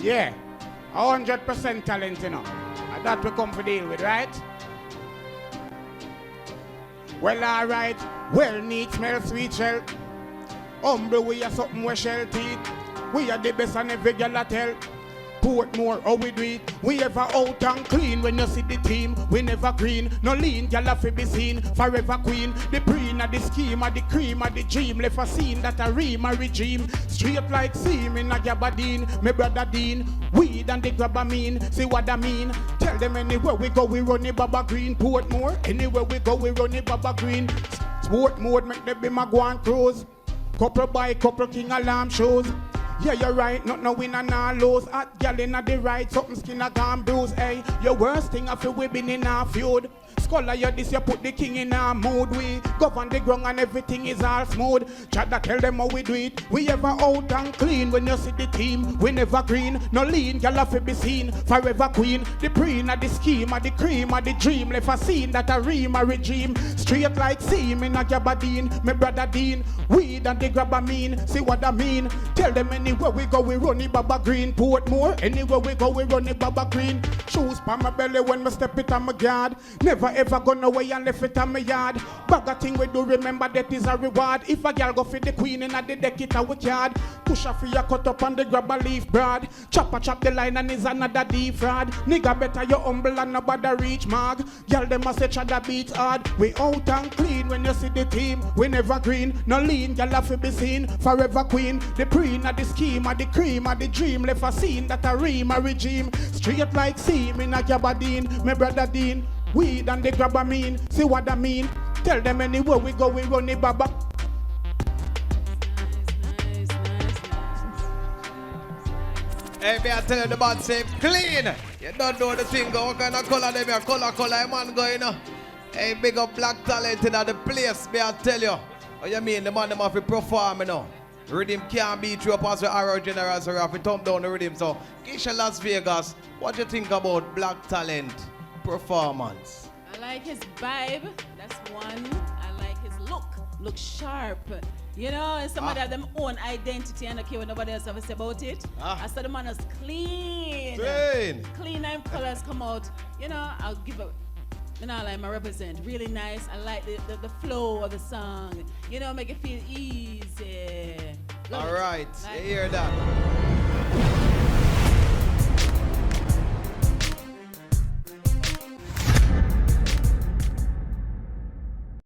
Yeah, 100% talent, you know. And that we come to deal with, right? Well, alright. Well, neat, smell, sweet shell. Humble, we are something we shell teeth. We are the best and every girl I tell. Portmore, how we do it? We ever out and clean when you see the team. We never green, no lean, girl have to be seen. Forever queen, the preen of the scheme of the cream of the dream. Left a scene that a ream a regime. Straight like seam in a gabardine. Me brother Dean, weed and the grabber mean. See what I mean? Tell them anywhere we go, we run the Baba Green. Portmore, anywhere we go, we run the Baba Green. Sport mode, make them be my guan cruise. Couple buy, couple king alarm shows. Yeah, you're right, not no win and all lose. Hot gal in the right, something skin a gone bruise. Hey, your worst thing I feel we been in our feud. Scholar, you this, you put the king in our mood. We govern the ground and everything is all smooth. Try to tell them how we do it. We ever out and clean when you see the team. We never green, no lean, gal have to be seen. Forever queen, the preen of the scheme of the cream of the dream. Left a scene that a ream a regime. Straight like seam in a gabardine. Me brother Dean, weed and the grabber mean. See what I mean? Tell them anywhere we go, we run the Baba Green. Portmore, anywhere we go, we run the Baba Green. Shoes pa my belly when me step it on my guard. Never ever gone away and left it on my yard. Bag a thing we do, remember that is a reward. If a girl go for the queen in a the deck it a wick yard. Push a for your cut up and the grab a leaf broad. Chop the line and is another deep fraud. Nigga better you humble and nobody reach mag. Girl them a say try beat hard. We out and clean when you see the team. We never green, no lean, girl have to be seen. Forever queen, the preen of the scheme of the cream of the dream. Left a scene that a ream a regime. Straight like seam in a gabardine. Me brother Dean, weed and the grabber mean. See what I mean? Tell them anywhere we go, we run the Baba. Hey, me I tell you the bad say clean. You don't know the thing, what kind of color them here? Color, man going. Hey, big up Blakk Tahlent in the place, me I tell you. What you mean, the man them have to perform, you know. Rhythm can't beat you up as the Arrow General, so you have to thumb down the rhythm. So, Keisha Las Vegas, what do you think about Blakk Tahlent performance? I like his vibe, that's one. I like his look sharp. You know, and somebody have them own identity and okay what nobody else have to say about it. I said the man is clean. Clean and colors come out. You know, I'll give a, you know, like my represent. Really nice. I like the flow of the song. You know, make it feel easy. All right, you hear that?